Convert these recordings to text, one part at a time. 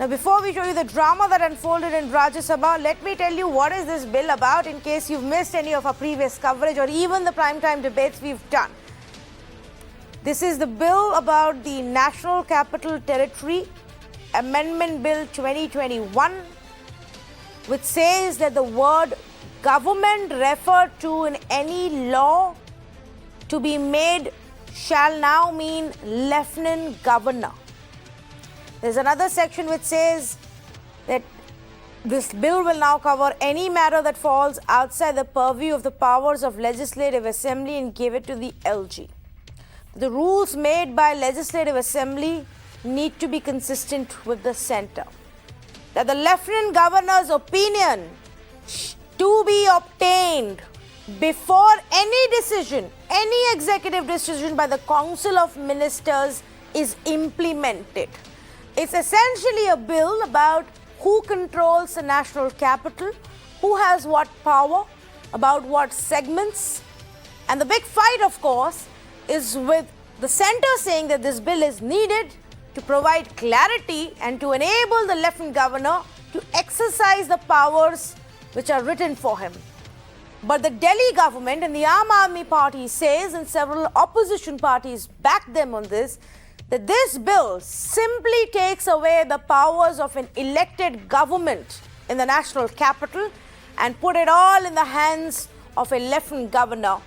Now, before we show you the drama that unfolded in Rajya Sabha, let me tell you what is this bill about in case you've missed any of our previous coverage or even the primetime debates we've done. This is the bill about the National Capital Territory Amendment Bill 2021, which says that the word government referred to in any law to be made shall now mean Lieutenant Governor. There's another section which says that this bill will now cover any matter that falls outside the purview of the powers of Legislative Assembly and give it to the LG. The rules made by Legislative Assembly need to be consistent with the centre. That the Lieutenant Governor's opinion to be obtained before any decision, any executive decision by the Council of Ministers is implemented. It's essentially a bill about who controls the national capital, who has what power, about what segments. And the big fight, of course, is with the centre saying that this bill is needed to provide clarity and to enable the Lieutenant Governor to exercise the powers which are written for him. But the Delhi government and the Aam Aadmi Party says, and several opposition parties back them on this, that this bill simply takes away the powers of an elected government in the national capital and put it all in the hands of a Lieutenant Governor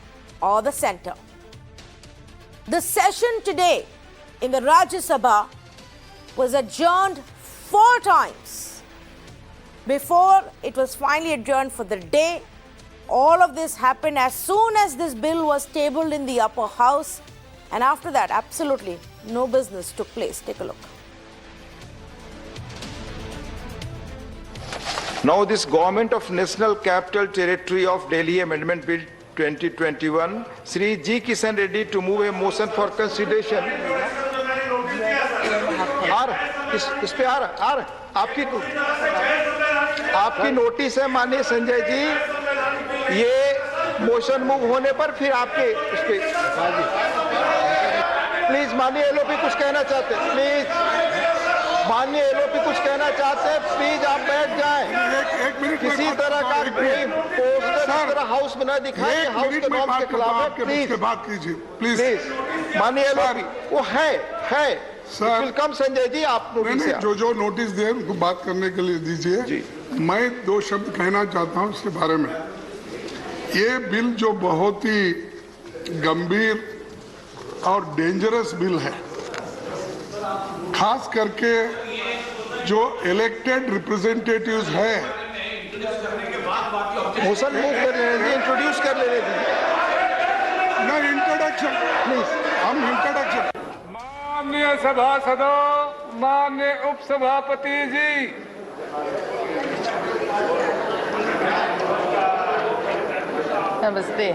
or the centre. The session today in the Rajya Sabha was adjourned 4 times before it was finally adjourned for the day. All of this happened as soon as this bill was tabled in the upper house, and after that, absolutely no business took place. Take a look. Now this Government of National Capital Territory of Delhi Amendment Bill 2021, Shri G. Kishan Reddy to move a motion for consideration. इस पे आपकी notice है माननीय संजय जी, ये motion move होने पर फिर आपके उस पे प्लीज माननीय एलओपी कुछ कहना चाहते हैं, प्लीज माननीय एलओपी कुछ कहना चाहते हैं, प्लीज आप बैठ जाएं। किसी तरह का कोई पोस्टर हाउस में न दिखाएं, हाउस के नॉर्म्स के खिलाफ है। प्लीज बात कीजिए, प्लीज माननीय एलओपी वो है सर। कम संजय जी आप जो नोटिस दे उनको बात करने के लिए दीजिए। मैं 2 शब्द कहना चाहता हूं इसके बारे में। ये बिल जो बहुत ही गंभीर और डेंजरस बिल है, खास करके जो इलेक्टेड रिप्रेजेंटेटिव्स है, मोशन मूव कर रहे हैं, इंट्रोड्यूस कर ले रहे थे ना, इंट्रोडक्शन प्लीज, हम इंट्रोडक्शन। माननीय सभासदों, माननीय उपसभापति जी, नमस्ते।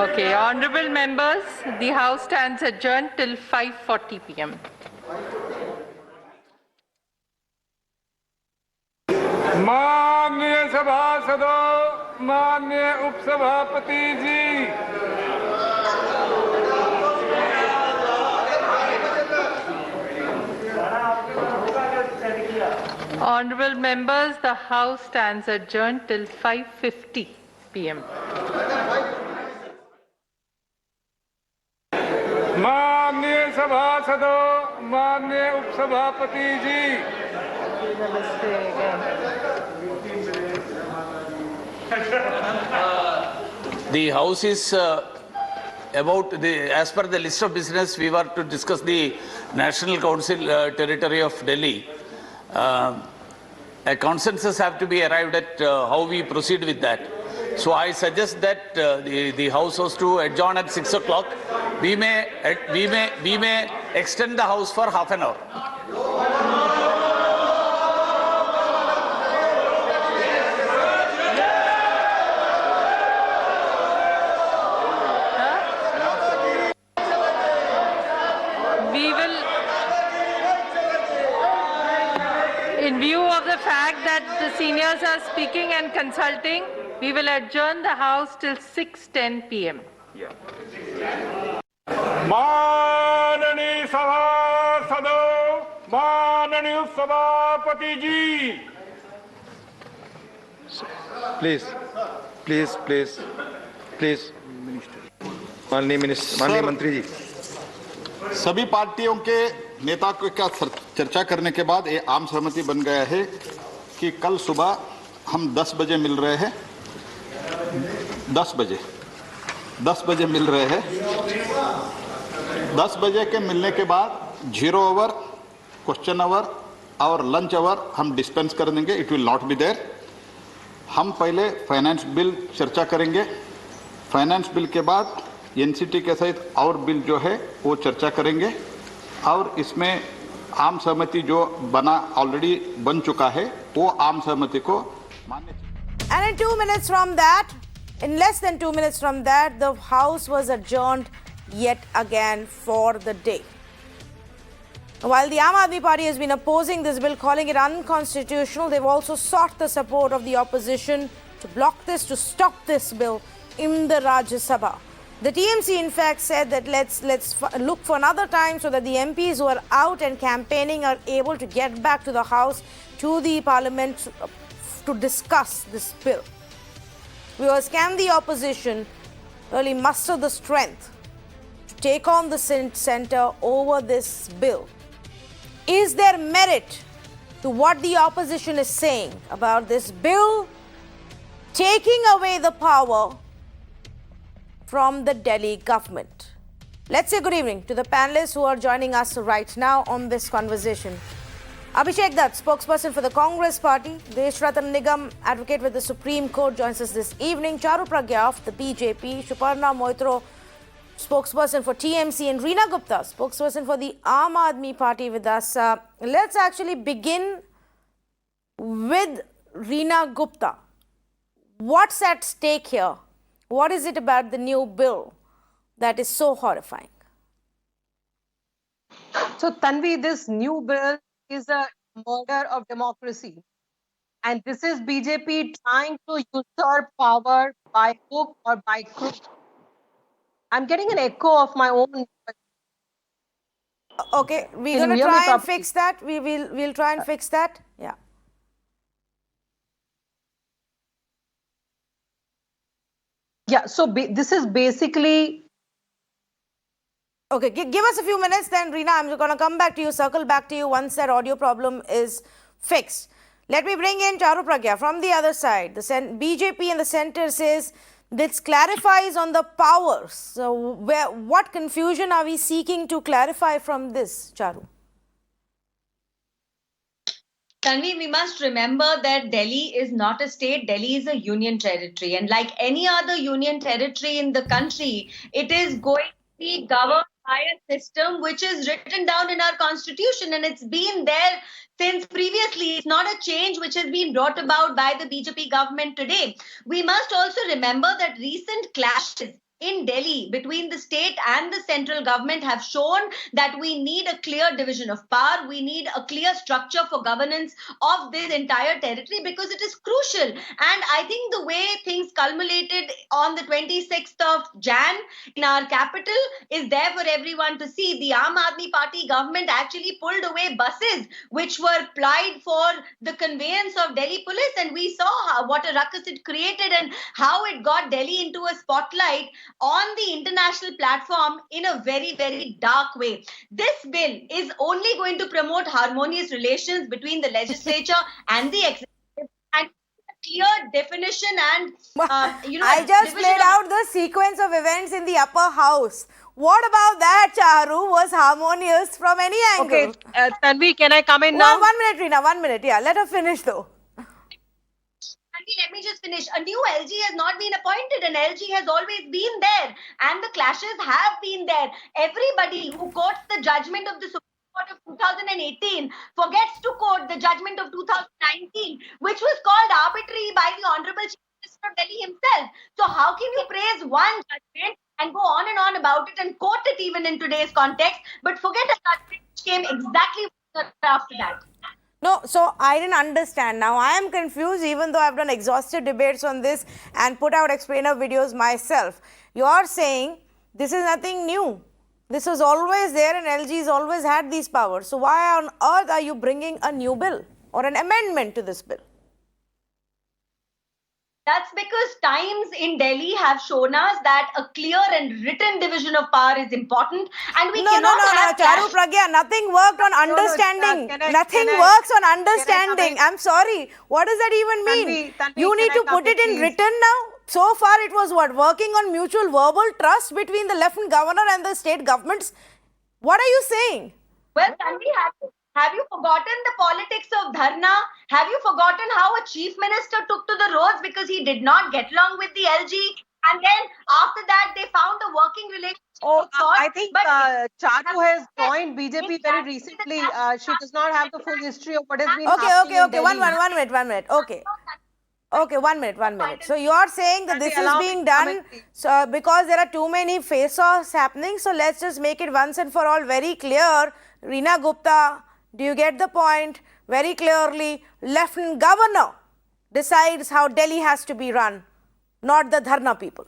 Okay, honorable members, the House stands adjourned till 5:40 p.m. माननीय सभासदों, माननीय उपसभापति जी, Honorable members, the House stands adjourned till 5:50 p.m. माननीय सभासदों, माननीय उपसभापति जी, Namaste again. The House is as per the list of business, we were to discuss the National Council Territory of Delhi. A consensus have to be arrived at how we proceed with that. So I suggest that the House was to adjourn at 6 o'clock. We may extend the House for half an hour. In view of the fact that the seniors are speaking and consulting, we will adjourn the House till 6:10 p.m. माननीय सभासदों, माननीय उपसभापति जी। Please please please please माननीय मंत्री जी। सभी पार्टियों के नेता को का चर्चा करने के बाद ये आम सहमति बन गया है कि कल सुबह हम 10 बजे मिल रहे हैं। 10 बजे मिल रहे हैं। 10 बजे के मिलने के बाद 0 आवर, क्वेश्चन आवर और लंच आवर हम डिस्पेंस कर देंगे। It will not be there. हम पहले फाइनेंस बिल चर्चा करेंगे। फाइनेंस बिल के बाद एनसीटी के सहित और बिल जो है वो चर्चा करेंगे और इसमें आम सहमति जो ऑलरेडी बन चुका है वो आम सहमति को मान्य। And in 2 minutes from that, in less than 2 minutes from that, the House was adjourned yet again for the day. While the Aam Aadmi Party has been opposing this bill, calling it unconstitutional, they've also sought the support of the opposition to block this, to stop this bill in the Rajya Sabha. The TMC, in fact, said that let's look for another time so that the MPs who are out and campaigning are able to get back to the House, to the Parliament, to discuss this bill. Because can the opposition really muster the strength to take on the centre over this bill? Is there merit to what the opposition is saying about this bill taking away the power from the Delhi government? Let's say good evening to the panelists who are joining us right now on this conversation. Abhishek Dutt, spokesperson for the Congress Party. Desh Ratan Nigam, advocate with the Supreme Court, joins us this evening. Charu Pragya of the BJP. Shuparna Moitro, spokesperson for TMC. And Reena Gupta, spokesperson for the Aam Aadmi Party with us. Let's actually begin with Reena Gupta. What's at stake here? What is it about the new bill that is so horrifying? So, Tanvi, this new bill is a murder of democracy. And this is BJP trying to usurp power by hook or by crook. I'm getting an echo of my own. Okay, we're Can going to you hear me try and properly? fix that. We'll try and fix that. Yeah. Yeah, so this is basically. Okay, give us a few minutes then, Reena. I'm going to come back to you, circle back to you once that audio problem is fixed. Let me bring in Charu Pragya from the other side. The BJP in the center says this clarifies on the powers. So, what confusion are we seeking to clarify from this, Charu? Tanvi, we must remember that Delhi is not a state, Delhi is a union territory. And like any other union territory in the country, it is going to be governed by a system which is written down in our constitution, and it's been there since previously. It's not a change which has been brought about by the BJP government today. We must also remember that recent clashes in Delhi between the state and the central government have shown that we need a clear division of power. We need a clear structure for governance of this entire territory because it is crucial. And I think the way things culminated on the 26th of Jan in our capital is there for everyone to see. The Aam Aadmi Party government actually pulled away buses which were plied for the conveyance of Delhi police, and we saw what a ruckus it created and how it got Delhi into a spotlight on the international platform in a very, very dark way. This bill is only going to promote harmonious relations between the legislature and the executive, and a clear definition and, I just played out the sequence of events in the upper house. What about that, Charu, was harmonious from any angle? Okay, Tanvi, can I come in now? 1 minute, Reena, 1 minute. Yeah, let her finish though. Let me just finish. A new LG has not been appointed, and LG has always been there, and the clashes have been there. Everybody who quotes the judgment of the Supreme Court of 2018 forgets to quote the judgment of 2019, which was called arbitrary by the Honorable Chief Minister of Delhi himself. So how can you praise one judgment and go on and on about it and quote it even in today's context, but forget a judgment which came exactly after that? No, so I didn't understand. Now I am confused, even though I've done exhaustive debates on this and put out explainer videos myself. You are saying this is nothing new. This was always there and LG has always had these powers. So why on earth are you bringing a new bill or an amendment to this bill? That's because times in Delhi have shown us that a clear and written division of power is important, and we No, cannot have Charu clash. Pragya, nothing worked on understanding. Nothing works on understanding. I'm sorry. What does that even mean? Tanvi, You need to put it in written now. So far, it was what? Working on mutual verbal trust between the Lieutenant Governor and the state governments. What are you saying? Well, Tanvi, have you forgotten the politics of dharna? Have you forgotten how a chief minister took to the roads because he did not get along with the LG? And then after that, they found a working relationship. Oh, of sorts. I think Charu has joined BJP very recently. She does not have the full history of what has been happening in Delhi. One minute. Okay, one minute. So you are saying that this is being done so because there are too many face-offs happening. So let's just make it once and for all very clear. Reena Gupta, do you get the point? Very clearly, Lieutenant Governor decides how Delhi has to be run, not the Dharna people.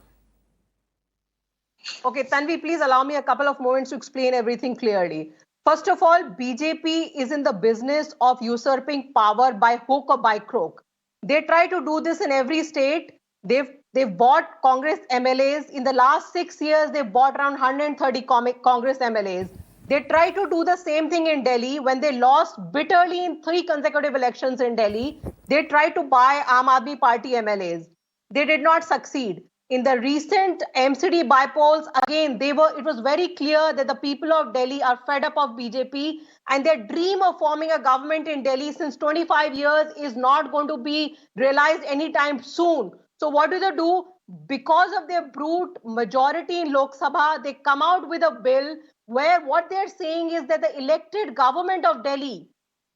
Okay, Tanvi, please allow me a couple of moments to explain everything clearly. First of all, BJP is in the business of usurping power by hook or by crook. They try to do this in every state. They've bought Congress MLAs. In the last 6 years, they've bought around 130 Congress MLAs. They tried to do the same thing in Delhi when they lost bitterly in 3 consecutive elections in Delhi. They tried to buy Aam Aadmi Party MLAs. They did not succeed. In the recent MCD by-polls, again, it was very clear that the people of Delhi are fed up of BJP and their dream of forming a government in Delhi since 25 years is not going to be realized anytime soon. So what do? Because of their brute majority in Lok Sabha, they come out with a bill where what they're saying is that the elected government of Delhi,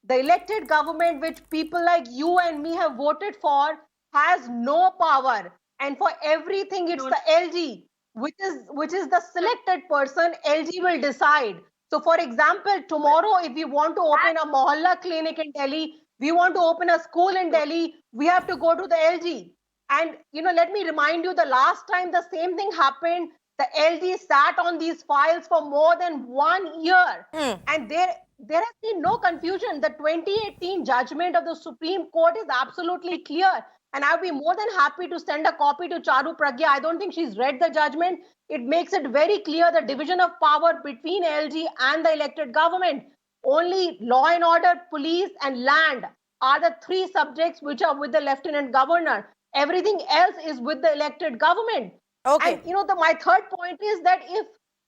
the elected government which people like you and me have voted for, has no power. And for everything, it's the LG, which is the selected person. LG will decide. So, for example, tomorrow, if we want to open a Mohalla clinic in Delhi, we want to open a school in Delhi, we have to go to the LG. And, let me remind you, the last time the same thing happened, the LG sat on these files for more than 1 year. And there has been no confusion. The 2018 judgment of the Supreme Court is absolutely clear. And I'll be more than happy to send a copy to Charu Pragya. I don't think she's read the judgment. It makes it very clear the division of power between LG and the elected government. Only law and order, police, and land are the 3 subjects which are with the Lieutenant Governor. Everything else is with the elected government. Okay. And my third point is that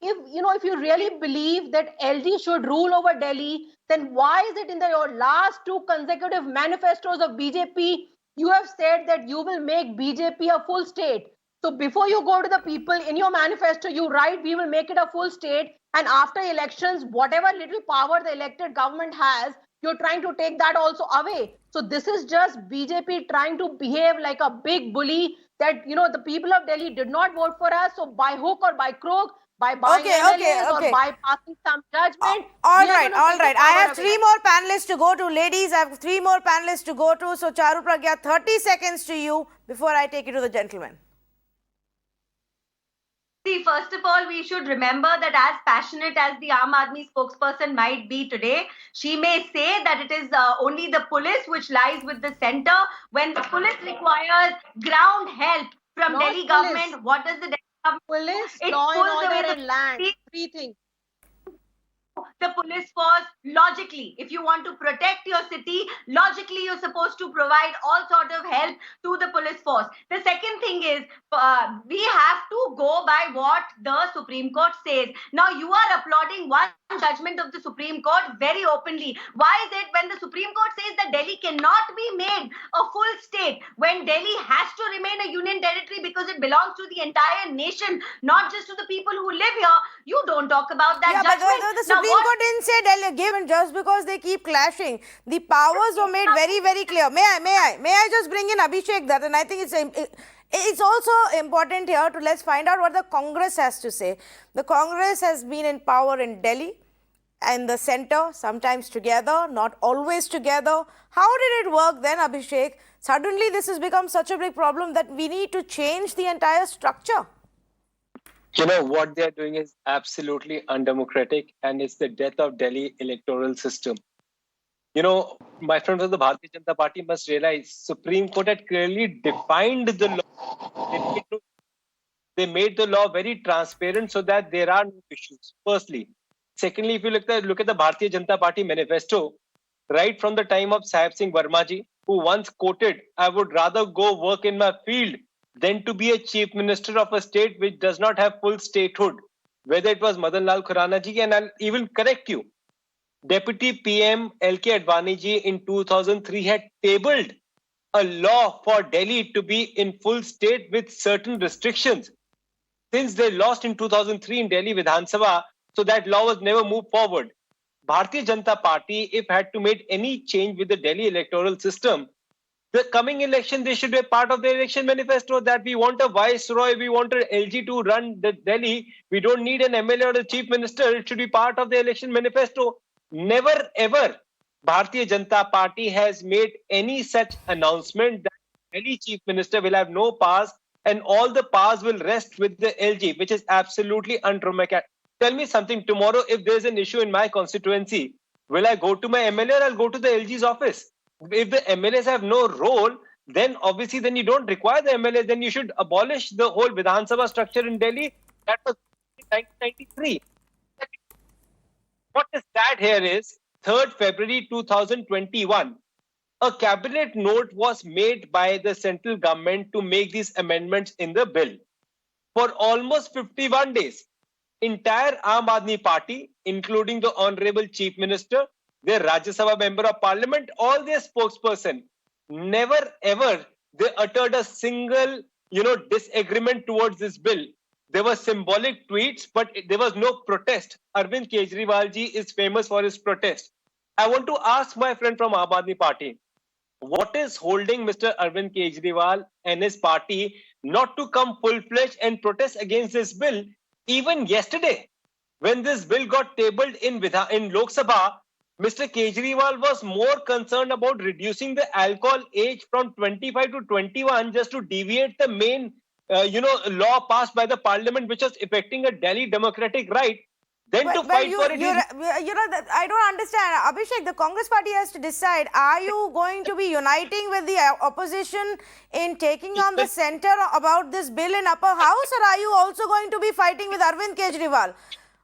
if you really believe that LG should rule over Delhi, then why is it in your last 2 consecutive manifestos of BJP you have said that you will make BJP a full state? So before you go to the people in your manifesto, you write we will make it a full state, and after elections, whatever little power the elected government has, you're trying to take that also away. So this is just BJP trying to behave like a big bully that, the people of Delhi did not vote for us. So by hook or by crook, by buying MLAs or by passing some judgment. All right. I have 3 more panelists to go to. Ladies, I have 3 more panelists to go to. So Charu Pragya, 30 seconds to you before I take you to the gentleman. See, first of all, we should remember that as passionate as the Aam Aadmi spokesperson might be today, she may say that it is only the police which lies with the center. When the police requires ground help from Delhi government, what does the Delhi government do? Police, It law pulls and away order, the and land. 3 things. The police force logically. If you want to protect your city, logically you're supposed to provide all sort of help to the police force. The second thing is we have to go by what the Supreme Court says. Now you are applauding one judgment of the Supreme Court very openly. Why is it when the Supreme Court says that Delhi cannot be made a full state, when Delhi has to remain a union territory because it belongs to the entire nation, not just to the people who live here, you don't talk about that judgment. But the Supreme Court didn't say Delhi given just because they keep clashing. The powers were made very, very clear. May I just bring in Abhishek Dutt? And I think it's also important here to let's find out what the Congress has to say. The Congress has been in power in Delhi and the center, sometimes together, not always together. How did it work then, Abhishek? Suddenly this has become such a big problem that we need to change the entire structure. You know, what they're doing is absolutely undemocratic, and it's the death of Delhi electoral system. You know, my friends of the Bharatiya Janata Party must realize Supreme Court had clearly defined the law. They made the law very transparent so that there are no issues, firstly. Secondly, if you look at the Bharatiya Janata Party manifesto, right from the time of Sahib Singh Verma ji, who once quoted, "I would rather go work in my field than to be a chief minister of a state which does not have full statehood," whether it was Madan Lal Khurana ji, and I'll even correct you. Deputy PM L.K. Advani ji in 2003 had tabled a law for Delhi to be in full state with certain restrictions. Since they lost in 2003 in Delhi Vidhan Sabha, so that law was never moved forward. Bharatiya Janata Party, if had to make any change with the Delhi electoral system, the coming election, they should be a part of the election manifesto that we want a viceroy, we want an LG to run the Delhi. We don't need an MLA or a chief minister. It should be part of the election manifesto. Never ever Bharatiya Janata Party has made any such announcement that any chief minister will have no powers and all the powers will rest with the LG, which is absolutely undemocratic. Tell me something, tomorrow if there's an issue in my constituency, will I go to my MLA or I'll go to the LG's office? If the MLAs have no role, then obviously then you don't require the MLA, then you should abolish the whole Vidhan Sabha structure in Delhi. That was 1993. What is sad here is 3rd February 2021, a cabinet note was made by the central government to make these amendments in the bill. For almost 51 days, entire Aam Aadmi Party, including the Honorable Chief Minister, their Rajya Sabha Member of Parliament, all their spokesperson, never ever they uttered a single, disagreement towards this bill. There were symbolic tweets, but there was no protest. Arvind Kejriwal ji is famous for his protest. I want to ask my friend from Aam Aadmi Party, what is holding Mr. Arvind Kejriwal and his party not to come full-fledged and protest against this bill? Even yesterday, when this bill got tabled in Lok Sabha, Mr. Kejriwal was more concerned about reducing the alcohol age from 25 to 21 just to deviate the main law passed by the parliament, which was affecting a Delhi democratic right, then to fight for it. I don't understand. Abhishek, the Congress party has to decide, are you going to be uniting with the opposition in taking on the center about this bill in upper house, or are you also going to be fighting with Arvind Kejriwal?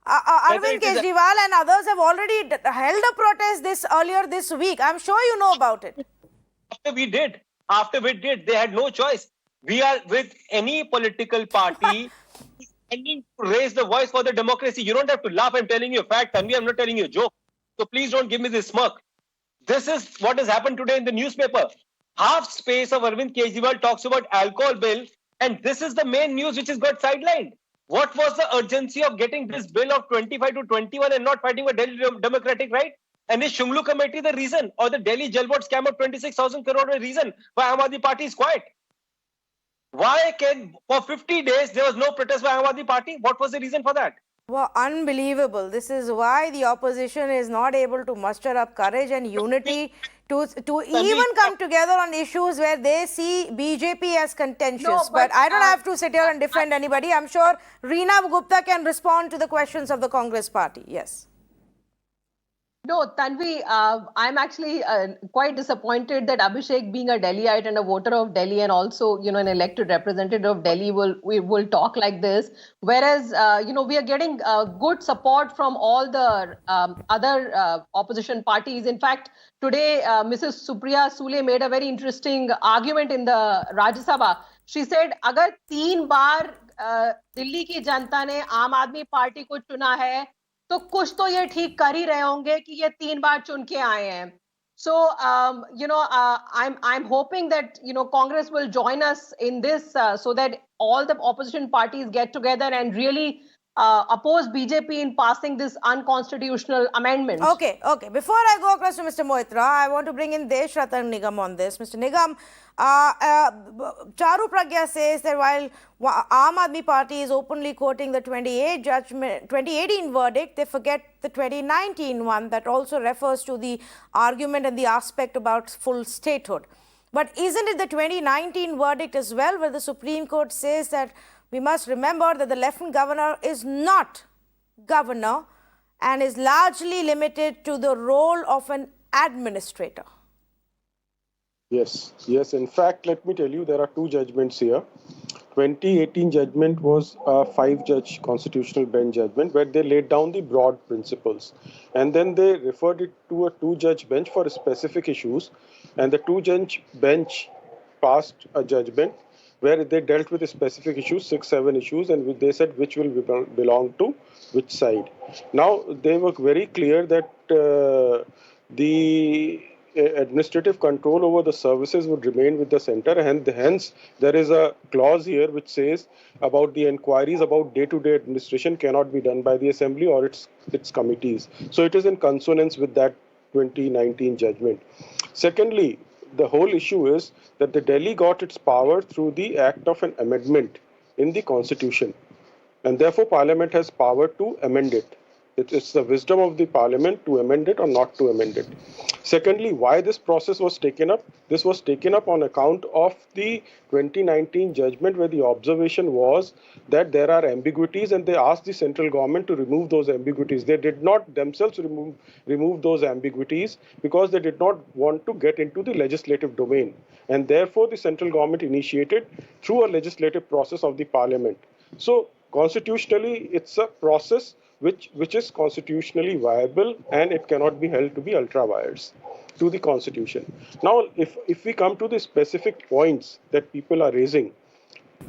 Arvind Kejriwal and others have already held a protest earlier this week. I'm sure you know about it. After we did, they had no choice. We are with any political party to raise the voice for the democracy. You don't have to laugh. I'm telling you a fact, Tanvi. I'm not telling you a joke. So please don't give me this smirk. This is what has happened today in the newspaper. Half space of Arvind Kejriwal talks about alcohol bill, and this is the main news which has got sidelined. What was the urgency of getting this bill of 25 to 21 and not fighting for Delhi democratic right? And is Shunglu committee the reason, or the Delhi jail board scam of 26,000 crore the reason why Aam Aadmi Party is quiet? Why for 50 days there was no protest by Aam Aadmi Party? What was the reason for that? Well, unbelievable. This is why the opposition is not able to muster up courage and unity to even come together on issues where they see BJP as contentious. No, but I don't have to sit here and defend anybody. I'm sure Reena Gupta can respond to the questions of the Congress party. Yes. No, Tanvi, I'm actually quite disappointed that Abhishek, being a Delhiite and a voter of Delhi and also, an elected representative of Delhi, will talk like this. Whereas, we are getting good support from all the other opposition parties. In fact, today, Mrs. Supriya Sule made a very interesting argument in the Rajya Sabha. She said, "Agar 3 बार दिल्ली की जनता ने आम आदमी party को चुना है, तो कुछ तो ये ठीक कर ही रहे होंगे कि ये 3 बार चुन के आए हैं." So, I'm hoping that, Congress will join us in this so that all the opposition parties get together and really oppose BJP in passing this unconstitutional amendment. Okay. Before I go across to Mr. Moitra, I want to bring in Desh Ratan Nigam on this. Mr. Nigam, Charu Pragya says that while Aam Aadmi Party is openly quoting the 2018 verdict, they forget the 2019 one that also refers to the argument and the aspect about full statehood. But isn't it the 2019 verdict as well, where the Supreme Court says that we must remember that the Lieutenant Governor is not governor and is largely limited to the role of an administrator? Yes. In fact, let me tell you, there are two judgments here. 2018 judgment was a 5-judge constitutional bench judgment where they laid down the broad principles. And then they referred it to a 2-judge bench for specific issues. And the 2-judge bench passed a judgment where they dealt with specific issues, 6-7 issues, and they said which will belong to which side. Now, they were very clear that the administrative control over the services would remain with the center, and hence there is a clause here which says about the inquiries about day-to-day administration cannot be done by the assembly or its committees. So it is in consonance with that 2019 judgment. Secondly, the whole issue is that the Delhi got its power through the act of an amendment in the constitution, and therefore Parliament has power to amend it. It's the wisdom of the Parliament to amend it or not to amend it. Secondly, why this process was taken up? This was taken up on account of the 2019 judgment where the observation was that there are ambiguities, and they asked the central government to remove those ambiguities. They did not themselves remove those ambiguities because they did not want to get into the legislative domain. And therefore, the central government initiated through a legislative process of the Parliament. So constitutionally, it's a process which is constitutionally viable, and it cannot be held to be ultra-vires to the constitution. Now, if we come to the specific points that people are raising,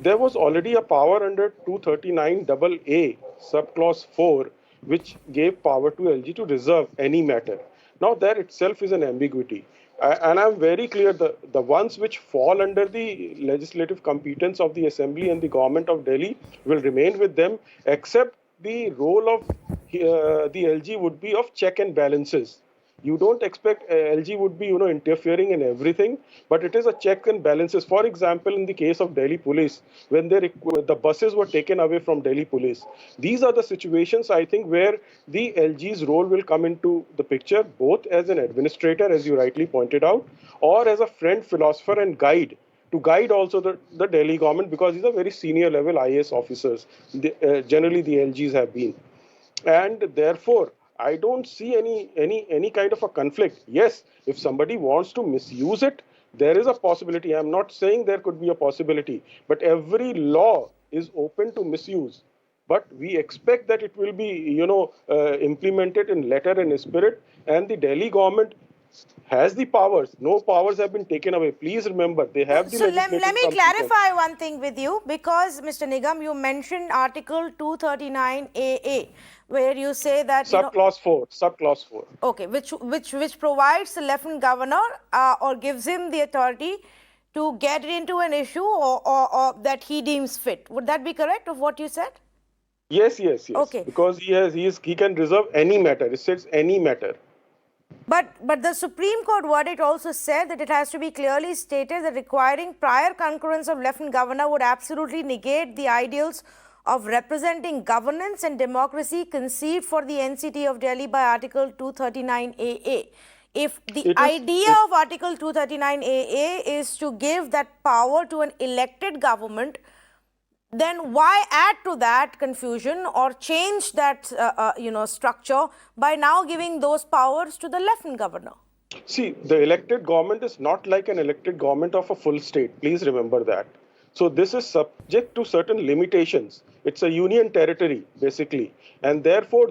there was already a power under 239AA, subclause 4, which gave power to LG to reserve any matter. Now, there itself is an ambiguity. And I'm very clear, the ones which fall under the legislative competence of the Assembly and the Government of Delhi will remain with them, except the role of the LG would be of check and balances. You don't expect LG would be, interfering in everything, but it is a check and balances. For example, in the case of Delhi Police, when the buses were taken away from Delhi Police, these are the situations, I think, where the LG's role will come into the picture, both as an administrator, as you rightly pointed out, or as a friend, philosopher, and guide. To guide also the Delhi government, because these are very senior level IAS officers. Generally, the LGs have been. And therefore, I don't see any kind of a conflict. Yes, if somebody wants to misuse it, there is a possibility. I'm not saying there could be a possibility, but every law is open to misuse. But we expect that it will be, implemented in letter and spirit, and the Delhi government has the powers. No powers have been taken away. Please remember, they have the. So let me clarify one thing with you, because Mr. Nigam, you mentioned Article 239AA, where you say that subclause 4. Okay, which provides the Lieutenant Governor or gives him the authority to get into an issue or that he deems fit. Would that be correct of what you said? Yes. Okay. Because he can reserve any matter. It says any matter. But the Supreme Court verdict also said that it has to be clearly stated that requiring prior concurrence of Lieutenant Governor would absolutely negate the ideals of representing governance and democracy conceived for the NCT of Delhi by Article 239AA. If the idea of Article 239AA is to give that power to an elected government, then why add to that confusion or change that structure by now giving those powers to the Lieutenant Governor? See, the elected government is not like an elected government of a full state. Please remember that. So this is subject to certain limitations. It's a union territory, basically. And therefore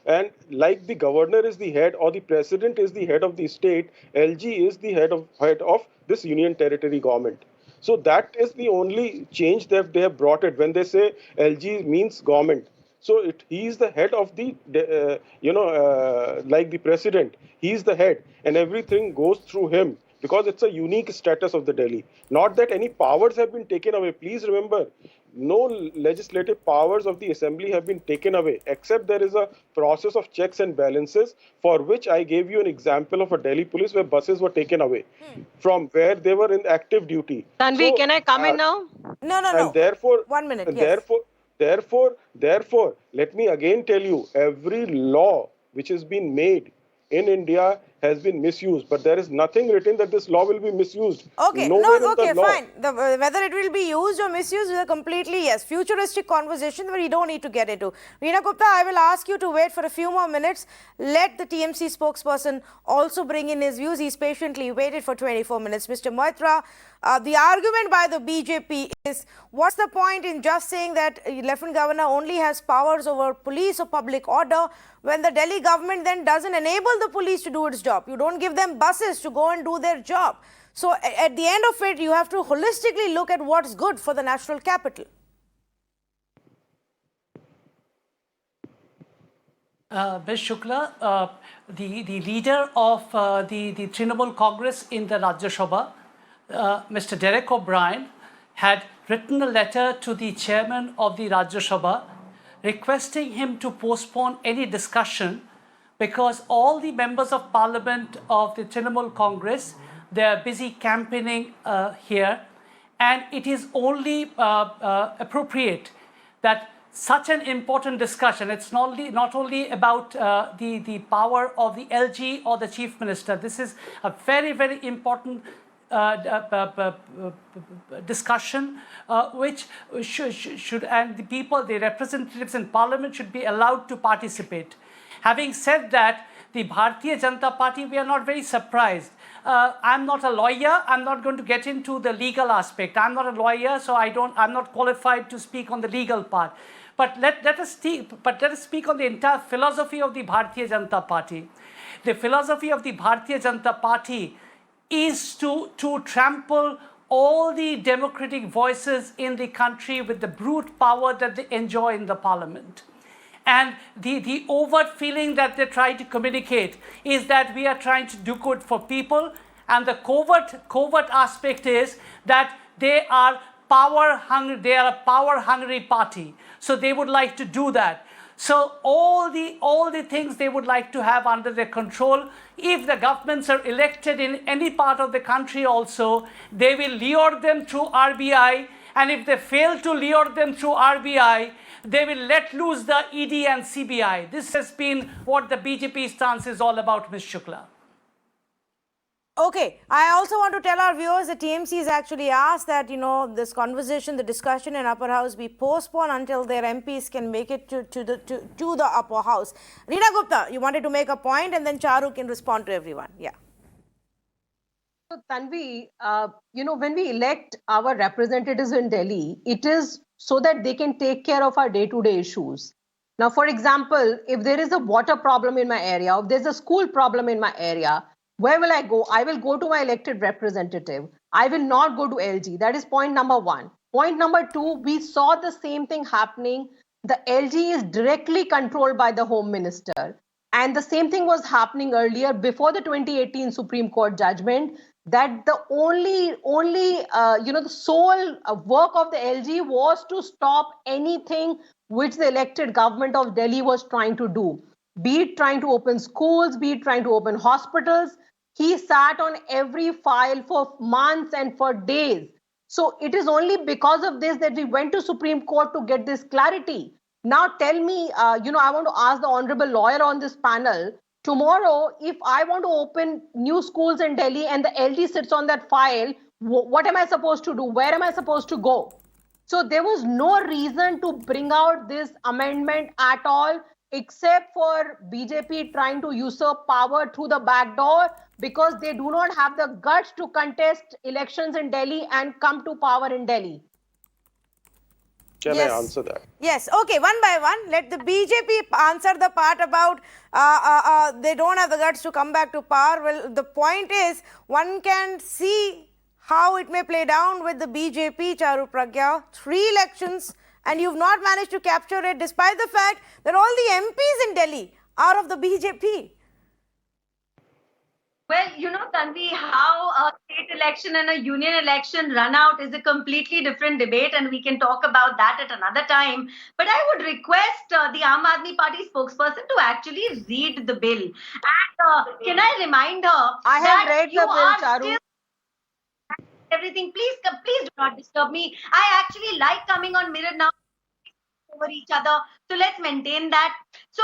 and like the governor is the head or the president is the head of the state, LG is the head of this union territory government. So that is the only change that they have brought it when they say LG means government. So he is the head of the, like the president, he is the head, and everything goes through him because it's a unique status of the Delhi. Not that any powers have been taken away. Please remember, no legislative powers of the assembly have been taken away, except there is a process of checks and balances, for which I gave you an example of a Delhi police where buses were taken away from where they were in active duty. Tanvi, can I come in now? No. And therefore, 1 minute, and yes. therefore, let me again tell you, every law which has been made in India has been misused, but there is nothing written that this law will be misused. Okay, Nowhere in okay, the law. fine. Whether it will be used or misused is a completely, yes, futuristic conversation that we don't need to get into. Reena Gupta, I will ask you to wait for a few more minutes. Let the TMC spokesperson also bring in his views. He's patiently waited for 24 minutes. Mr. Moitra, the argument by the BJP is, what's the point in just saying that Lieutenant Governor only has powers over police or public order when the Delhi government then doesn't enable the police to do its job? You don't give them buses to go and do their job. So at the end of it, you have to holistically look at what's good for the national capital. Ms. Shukla, the leader of the Trinamool Congress in the Rajya Sabha, Mr. Derek O'Brien, had written a letter to the chairman of the Rajya Sabha requesting him to postpone any discussion because all the members of parliament of the Trinamool Congress, they are busy campaigning here, and it is only appropriate that such an important discussion, it's not only about the power of the LG or the chief minister. This is a very, very important discussion which should, and the people, the representatives in parliament should be allowed to participate. Having said that, the Bharatiya Janata Party, we are not very surprised. I'm not a lawyer. I'm not going to get into the legal aspect. I'm not a lawyer, so I'm not qualified to speak on the legal part. But let us speak on the entire philosophy of the Bharatiya Janata Party. The philosophy of the Bharatiya Janata Party is to trample all the democratic voices in the country with the brute power that they enjoy in the parliament. And the overt feeling that they try to communicate is that we are trying to do good for people, and the covert aspect is that they are a power hungry party, so they would like to do that. So all the things they would like to have under their control. If the governments are elected in any part of the country also, they will lure them through RBI, and if they fail to lure them through RBI, they will let loose the ED and CBI. This has been what the BJP stance is all about, Ms. Shukla. Okay, I also want to tell our viewers that TMC has actually asked that, this conversation, the discussion in upper house be postponed until their MPs can make it to the upper house. Reena Gupta, you wanted to make a point, and then Charu can respond to everyone. Yeah. So Tanvi, when we elect our representatives in Delhi, it is so that they can take care of our day-to-day issues. Now, for example, if there is a water problem in my area, if there's a school problem in my area, where will I go? I will go to my elected representative. I will not go to LG. That is point number one. Point number two, we saw the same thing happening. The LG is directly controlled by the Home Minister. And the same thing was happening earlier before the 2018 Supreme Court judgment, that the the sole work of the LG was to stop anything which the elected government of Delhi was trying to do, be it trying to open schools, be it trying to open hospitals. He sat on every file for months and for days. So it is only because of this that we went to Supreme Court to get this clarity. Now tell me, I want to ask the honorable lawyer on this panel, tomorrow, if I want to open new schools in Delhi and the LG sits on that file, what am I supposed to do? Where am I supposed to go? So there was no reason to bring out this amendment at all, except for BJP trying to usurp power through the back door, because they do not have the guts to contest elections in Delhi and come to power in Delhi. Can I answer that? Yes. Okay, one by one. Let the BJP answer the part about they don't have the guts to come back to power. Well, the point is, one can see how it may play down with the BJP, Charu Pragya. 3 elections, and you've not managed to capture it, despite the fact that all the MPs in Delhi are of the BJP. Well, Tanvi, how a state election and a union election run out is a completely different debate, and we can talk about that at another time. But I would request the Aam Aadmi Party spokesperson to actually read the bill. And can I remind her I have that read you the bill, are Charu. still everything. Please do not disturb me. I actually like coming on Mirror now over each other. So let's maintain that. So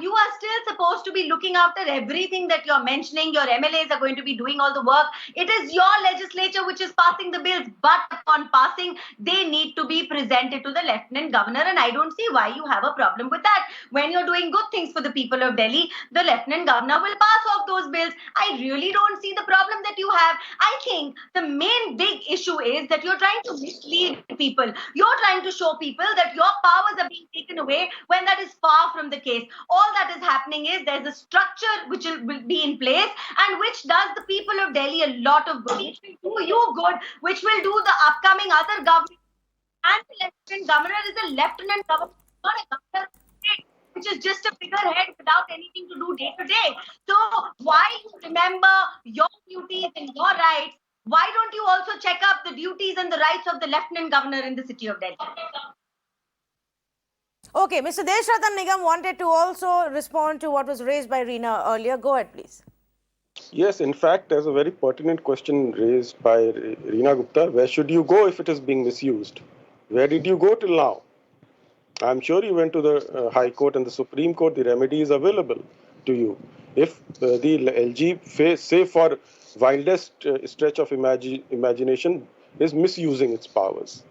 you are still supposed to be looking after everything that you're mentioning. Your MLAs are going to be doing all the work. It is your legislature which is passing the bills, but upon passing, they need to be presented to the Lieutenant Governor, and I don't see why you have a problem with that. When you're doing good things for the people of Delhi, the Lieutenant Governor will pass off those bills. I really don't see the problem that you have. I think the main big issue is that you're trying to mislead people. You're trying to show people that your powers are being taken away when that is far from the case. All that is happening is there's a structure which will be in place and which does the people of Delhi a lot of good, which will do you good, which will do the upcoming other government. And the Lieutenant Governor is a Lieutenant Governor, not a governor of the state, which is just a figurehead without anything to do day to day. So while you remember your duties and your rights, why don't you also check up the duties and the rights of the Lieutenant Governor in the city of Delhi? Okay, Mr. Deshratan Nigam wanted to also respond to what was raised by Reena earlier. Go ahead, please. Yes, in fact, there's a very pertinent question raised by Reena Gupta. Where should you go if it is being misused? Where did you go till now? I'm sure you went to the High Court and the Supreme Court. The remedy is available to you. If the LG, say for wildest stretch of imagination, is misusing its powers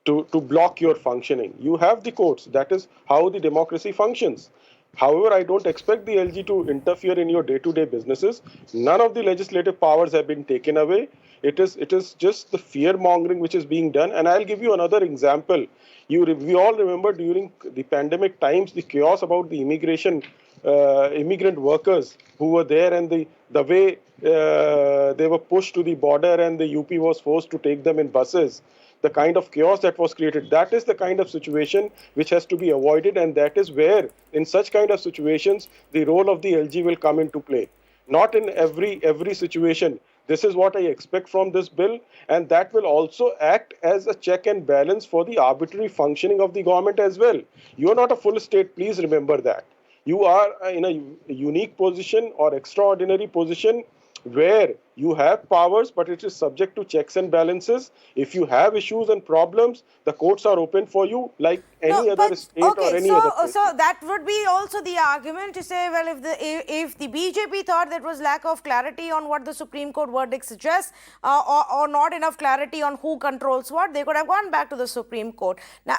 to block your functioning, you have the courts. That is how the democracy functions. However, I don't expect the LG to interfere in your day-to-day businesses. None of the legislative powers have been taken away. It is just the fear-mongering which is being done. And I'll give you another example. We all remember during the pandemic times, the chaos about the immigrant workers who were there, and the way they were pushed to the border and the UP was forced to take them in buses. The kind of chaos that was created, that is the kind of situation which has to be avoided, and that is where, in such kind of situations, the role of the LG will come into play. Not in every situation. This is what I expect from this bill, and that will also act as a check and balance for the arbitrary functioning of the government as well. You are not a full state, please remember that. You are in a unique position or extraordinary position where you have powers, but it is subject to checks and balances. If you have issues and problems, the courts are open for you like any other state or any other place. So that would be also the argument to say, well, if the BJP thought there was lack of clarity on what the Supreme Court verdict suggests, or not enough clarity on who controls what, they could have gone back to the Supreme Court. Now,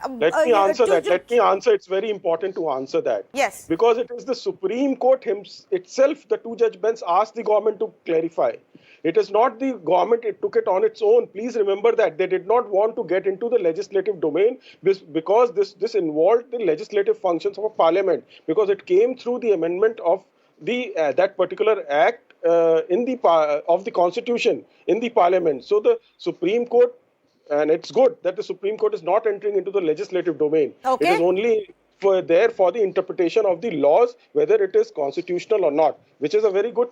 let me answer that. Let me answer. It's very important to answer that. Yes. Because it is the Supreme Court itself, the two-judge bench asked the government to clarify. It is not the government, it took it on its own. Please remember that. They did not want to get into the legislative domain because this involved the legislative functions of a parliament, because it came through the amendment of the that particular act of the constitution in the parliament. So the Supreme Court, and it's good that the Supreme Court is not entering into the legislative domain. Okay. It is only there for the interpretation of the laws, whether it is constitutional or not, which is a very good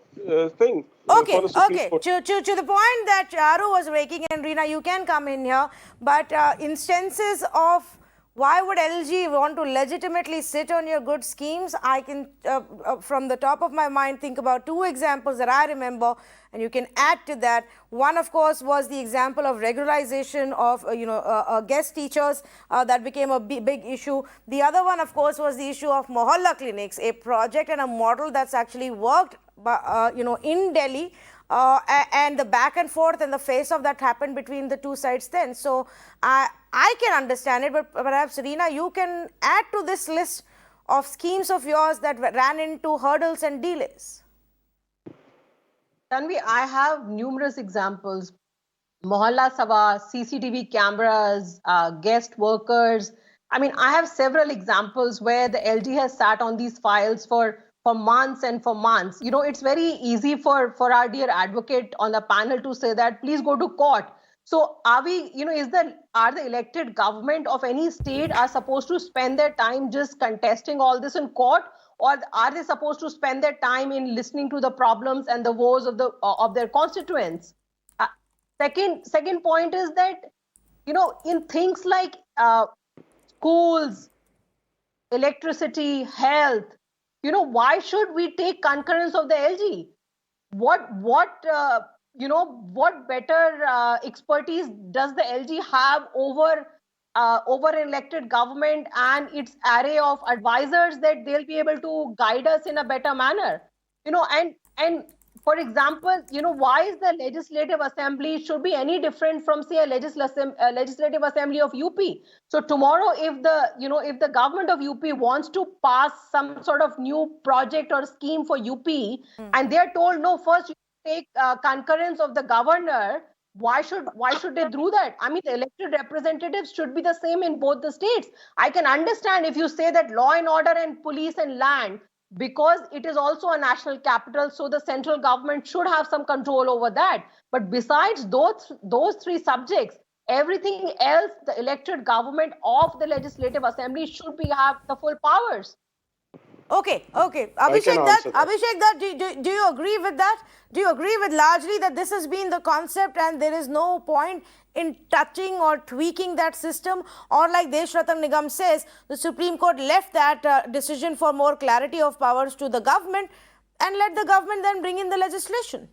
thing. Okay, for the Supreme Court. To the point that Charu was making, and Reena, you can come in here, but instances of why would LG want to legitimately sit on your good schemes, I can, from the top of my mind, think about two examples that I remember, and you can add to that. One, of course, was the example of regularization of, guest teachers that became a big issue. The other one, of course, was the issue of Mohalla clinics, a project and a model that's actually worked, in Delhi. And the back and forth and the face of that happened between the two sides then. So I can understand it, but perhaps, Reena, you can add to this list of schemes of yours that ran into hurdles and delays. Tanvi, I have numerous examples. Mohalla Sabha, CCTV cameras, guest workers. I mean, I have several examples where the LG has sat on these files for months and for months. It's very easy for our dear advocate on the panel to say that please go to court. So are the elected government of any state are supposed to spend their time just contesting all this in court, or are they supposed to spend their time in listening to the problems and the woes of their constituents? Second point is that, in things like schools, electricity, health, why should we take concurrence of the LG? What better expertise does the LG have over an elected government and its array of advisors that they'll be able to guide us in a better manner? And for example, why is the Legislative Assembly should be any different from, say, a Legislative Assembly of UP? So tomorrow, if the government of UP wants to pass some sort of new project or scheme for UP, and they're told, no, first you take concurrence of the governor, why should they do that? I mean, the elected representatives should be the same in both the states. I can understand if you say that law and order and police and land, because it is also a national capital, so the central government should have some control over that. But besides those three subjects, everything else, the elected government of the Legislative Assembly should have the full powers. Okay. Abhishek Dutt, do you agree with that? Do you agree with largely that this has been the concept and there is no point in touching or tweaking that system? Or like Desh Ratan Nigam says, the Supreme Court left that decision for more clarity of powers to the government and let the government then bring in the legislation?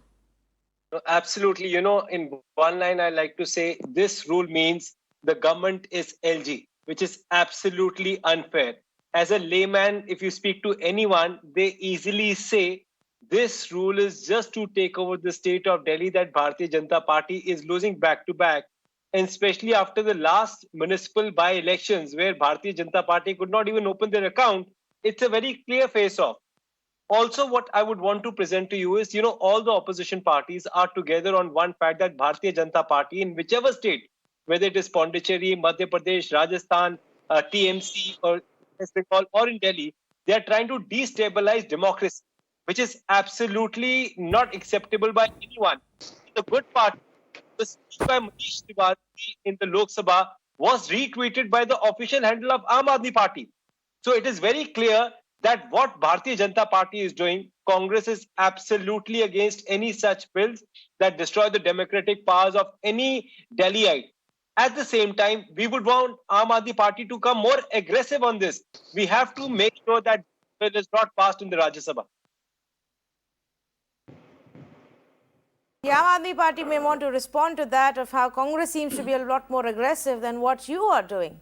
No, absolutely. In one line, I like to say this rule means the government is LG, which is absolutely unfair. As a layman, if you speak to anyone, they easily say this rule is just to take over the state of Delhi, that Bharatiya Janata Party is losing back to back. And especially after the last municipal by-elections where Bharatiya Janata Party could not even open their account, it's a very clear face-off. Also, what I would want to present to you is, all the opposition parties are together on one fact that Bharatiya Janata Party in whichever state, whether it is Pondicherry, Madhya Pradesh, Rajasthan, TMC or West Bengal or in Delhi, they are trying to destabilize democracy, which is absolutely not acceptable by anyone. The good part, the speech by Manish Tiwari in the Lok Sabha was retweeted by the official handle of Aam Aadmi Party. So it is very clear that what Bharatiya Janata Party is doing, Congress is absolutely against any such bills that destroy the democratic powers of any Delhiite. At the same time, we would want Aam Aadmi Party to come more aggressive on this. We have to make sure that bill is not passed in the Rajya Sabha. The Aam Aadmi Party may want to respond to that of how Congress seems to be a lot more aggressive than what you are doing.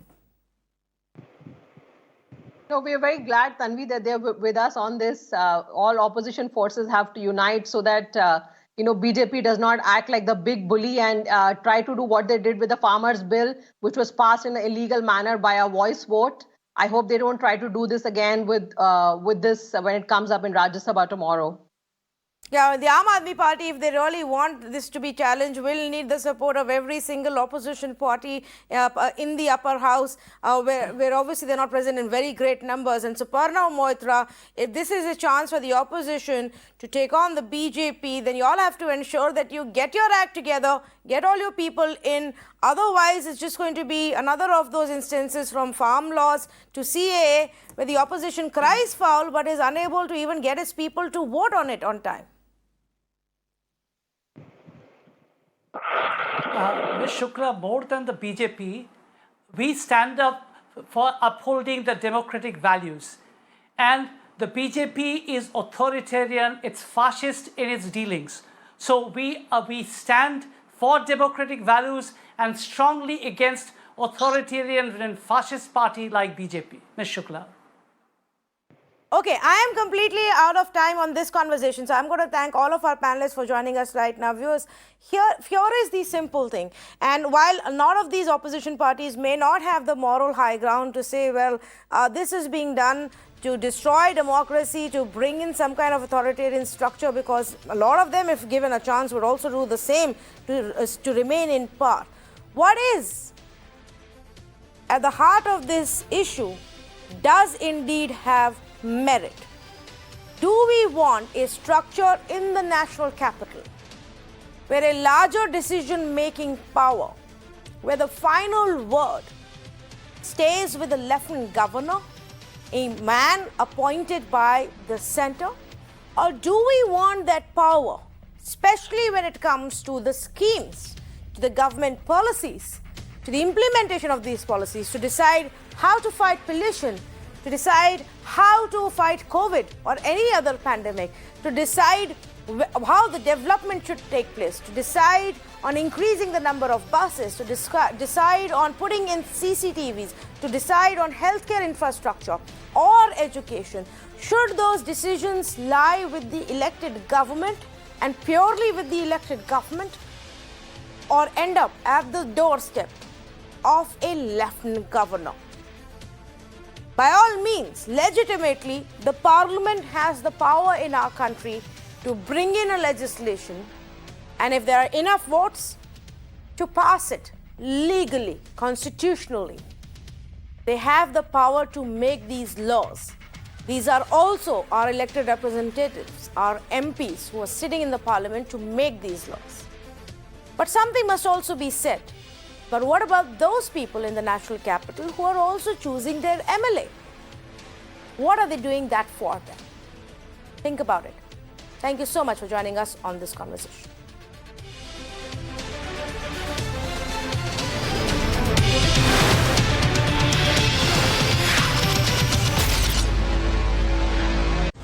No, we are very glad, Tanvi, that they're with us on this. All opposition forces have to unite so that BJP does not act like the big bully and try to do what they did with the farmers' bill, which was passed in an illegal manner by a voice vote. I hope they don't try to do this again with this when it comes up in Rajya Sabha tomorrow. Yeah, the Aam Aadmi Party, if they really want this to be challenged, will need the support of every single opposition party in the upper house, where obviously they're not present in very great numbers. And Suparna Moitra, if this is a chance for the opposition to take on the BJP, then you all have to ensure that you get your act together, get all your people in. Otherwise, it's just going to be another of those instances from farm laws to CAA, where the opposition cries foul but is unable to even get its people to vote on it on time. Ms. Shukla, more than the BJP, we stand up for upholding the democratic values. And the BJP is authoritarian, it's fascist in its dealings. So we stand for democratic values and strongly against authoritarian and fascist party like BJP. Ms. Shukla. Okay, I am completely out of time on this conversation, so I'm going to thank all of our panelists for joining us right now. Viewers, here is the simple thing. And while a lot of these opposition parties may not have the moral high ground to say, well, this is being done to destroy democracy, to bring in some kind of authoritarian structure, because a lot of them, if given a chance, would also do the same to remain in power. What is at the heart of this issue does indeed have merit. Do we want a structure in the national capital where a larger decision-making power, where the final word stays with the Lieutenant Governor, a man appointed by the center? Or do we want that power, especially when it comes to the schemes, to the government policies, to the implementation of these policies, to decide how to fight pollution, to decide how to fight COVID or any other pandemic, to decide how the development should take place, to decide on increasing the number of buses, to decide on putting in CCTVs, to decide on healthcare infrastructure or education? Should those decisions lie with the elected government and purely with the elected government, or end up at the doorstep of a lieutenant governor? By all means, legitimately, the parliament has the power in our country to bring in a legislation, and if there are enough votes, to pass it legally, constitutionally. They have the power to make these laws. These are also our elected representatives, our MPs who are sitting in the parliament to make these laws. But something must also be said. But what about those people in the national capital who are also choosing their MLA? What are they doing that for them? Think about it. Thank you so much for joining us on this conversation.